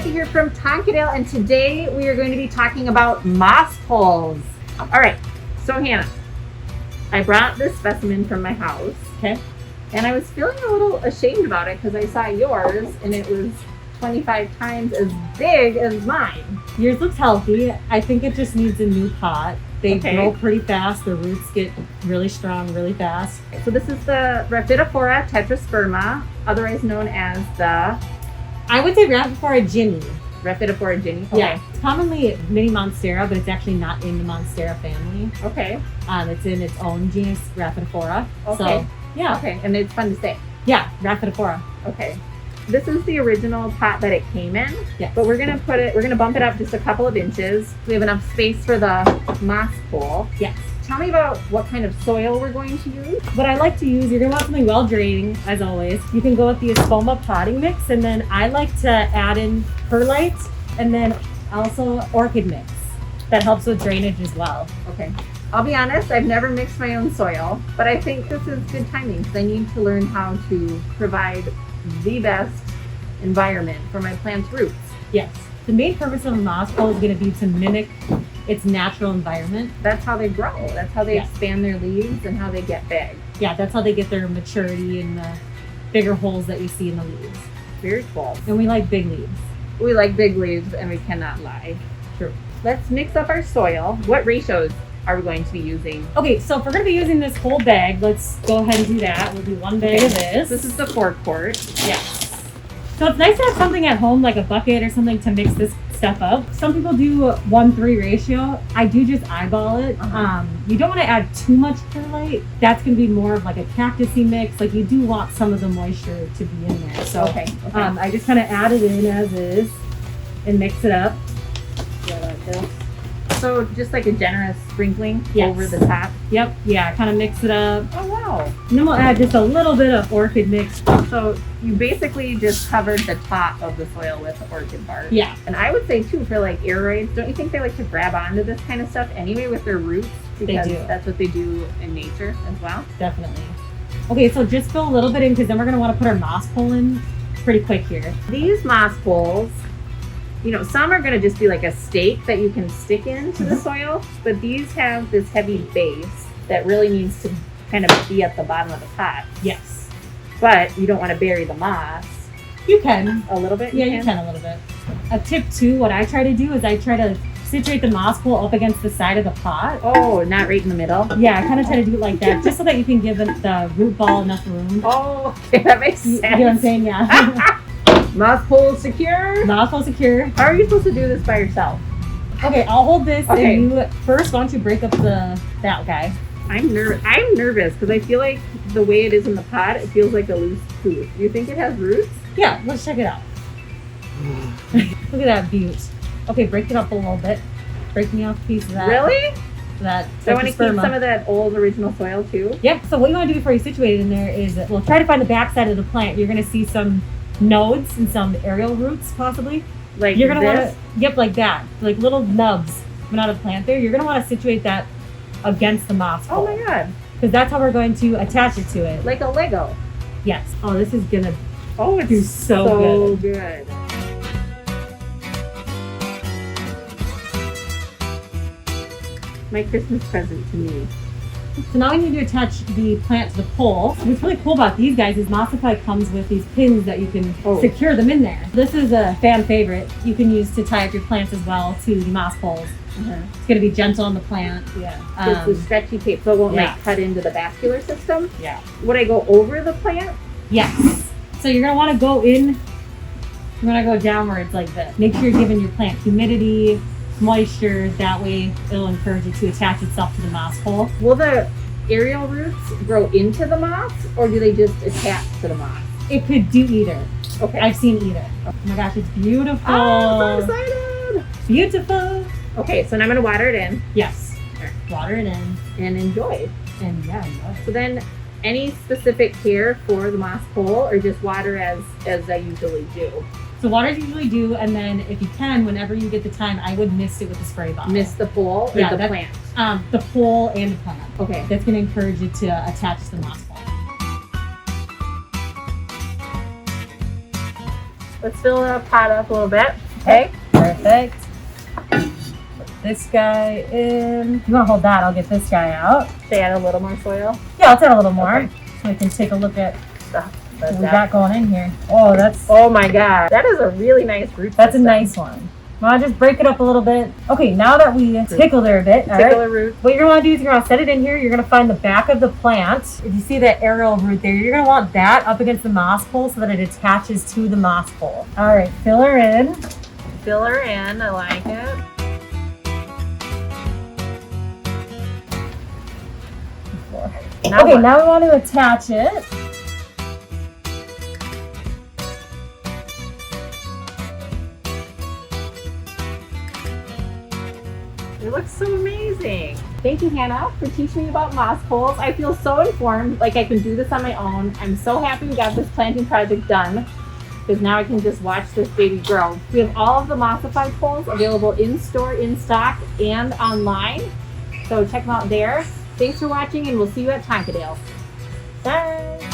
Jesse here from Tonkadale, and today we are going to be talking about moss poles. All right, so Hannah, I brought this specimen from my house, Okay. and I was feeling a little ashamed about it because I saw yours and it was 25 times as big as mine. Yours looks healthy. I think it just needs a new pot. They grow pretty fast. The roots get really strong really fast. So this is the Rhaphidophora tetrasperma, otherwise known as the I would say Rhaphidophora ginny. Rhaphidophora ginny. Okay. Yeah. It's commonly mini monstera, but it's actually not in the monstera family. Okay. It's in its own genus, Rhaphidophora. Okay. So, yeah. Okay, and it's fun to say. Yeah, Rhaphidophora. Okay. This is the original pot that it came in. Yes. But we're gonna bump it up just a couple of inches. We have enough space for the moss pole. Yes. Tell me about what kind of soil we're going to use. What I like to use, you're gonna want something well draining, as always. You can go with the Espoma potting mix, and then I like to add in perlite, and then also orchid mix. That helps with drainage as well. Okay. I'll be honest, I've never mixed my own soil, but I think this is good timing because I need to learn how to provide the best environment for my plant's roots. Yes. The main purpose of a moss pole is going to be to mimic its natural environment. That's how they grow. That's how they Yeah. expand their leaves and how they get big. Yeah, that's how they get their maturity and the bigger holes that you see in the leaves. Very cool. And we like big leaves. We like big leaves and we cannot lie. True. Let's mix up our soil. What ratios are we going to be using? Okay, so if we're going to be using this whole bag, let's go ahead and do that. We'll do one bag of this. This is the 4-quart. Yes. So it's nice to have something at home, like a bucket or something, to mix this stuff up. Some people do 1:3 ratio. I do just eyeball it. You don't want to add too much perlite. That's going to be more of like a cactusy mix. Like you do want some of the moisture to be in there. So Okay. I just kind of add it in as is and mix it up. Yeah, like this. So just like a generous sprinkling Yes. over the top. Yep. Yeah. Kind of mix it up. Oh wow. And then we'll add just a little bit of orchid mix. So you basically just covered the top of the soil with orchid bark. Yeah. And I would say too, for like aeroids, don't you think they like to grab onto this kind of stuff anyway with their roots? Because do. that's what they do in nature as well. Definitely. Okay. So just fill a little bit in because then we're going to want to put our moss pole in pretty quick here. These moss poles, you know, some are going to just be like a stake that you can stick into the soil, but these have this heavy base that really needs to kind of be at the bottom of the pot. Yes. But you don't want to bury the moss. You can. A little bit? Yeah, you can a little bit. A tip too, what I try to do is I try to situate the moss pole up against the side of the pot. Oh, not right in the middle? Yeah, I kind of try to do it like that, just so that you can give the root ball enough room. Oh, okay, that makes sense. You know what I'm saying? Yeah. Moss pole secure? Moss pole secure. How are you supposed to do this by yourself? Okay, I'll hold this Okay. and you first, why don't you break up that guy? I'm nervous because I feel like the way it is in the pot, it feels like a loose tooth. Do you think it has roots? Yeah, let's check it out. Look at that beaut. Okay, break it up a little bit. Break me off a piece of that. Really? That So I want to keep tetrasperma. some of that old original soil too. Yeah, so what you want to do before you situate it in there is, well, try to find the back side of the plant. You're going to see some nodes and some aerial roots, possibly. Like You're going to want this? to, yep, like that. Like little nubs coming out of the plant there. You're going to want to situate that against the moss Oh pole. my god. Because that's how we're going to attach it to it. Like a Lego. Yes. Oh, this is going to Oh, it's do so good. My Christmas present to me. So now we need to attach the plant to the pole. What's really cool about these guys is Mossify comes with these pins that you can secure them in there. This is a fan favorite. You can use to tie up your plants as well to the moss poles. It's going to be gentle on the plant. Yeah. It's the stretchy tape, so it won't like cut into the vascular system. Yeah. Would I go over the plant? Yes. So you're going to want to go in, you're going to go downwards like this. Make sure you're giving your plant humidity, moisture. That way it'll encourage it to attach itself to the moss pole. Will the aerial roots grow into the moss or do they just attach to the moss? It could do either. Okay. I've seen either. Oh my gosh, it's beautiful. Oh, I'm so excited. Beautiful. Okay, so now I'm going to water it in. Yes. Water it in. And enjoy. And yeah, enjoy. So then, any specific care for the moss pole or just water as I usually do? So water as you usually do, and then if you can, whenever you get the time, I would mist it with a spray bottle. Mist the pole or the plant? The pole and the plant. Okay. That's going to encourage it to attach to the moss pole. Let's fill the pot up a little bit. Okay, perfect. Put this guy in. If you want to hold that, I'll get this guy out. Should I add a little more soil? Yeah, let's add a little more. Okay. So we can take a look at Stuff. what we got going in here. Oh, that's Oh my god, that is a really nice root a system. nice one. Well, I'll just break it up a little bit. Okay, now that we tickled her a bit, all Tickle right. a root. What you're gonna want to do is you're gonna set it in here. You're gonna find the back of the plant. If you see that aerial root there, you're gonna want that up against the moss pole so that it attaches to the moss pole. All right, fill her in. Fill her in. I like it. Now Okay, what? now we want to attach it. It looks so amazing. Thank you, Hannah, for teaching me about moss poles. I feel so informed, like I can do this on my own. I'm so happy we got this planting project done because now I can just watch this baby grow. We have all of the mossified poles available in store, in stock, and online. So check them out there. Thanks for watching, and we'll see you at Tonkadale. Bye.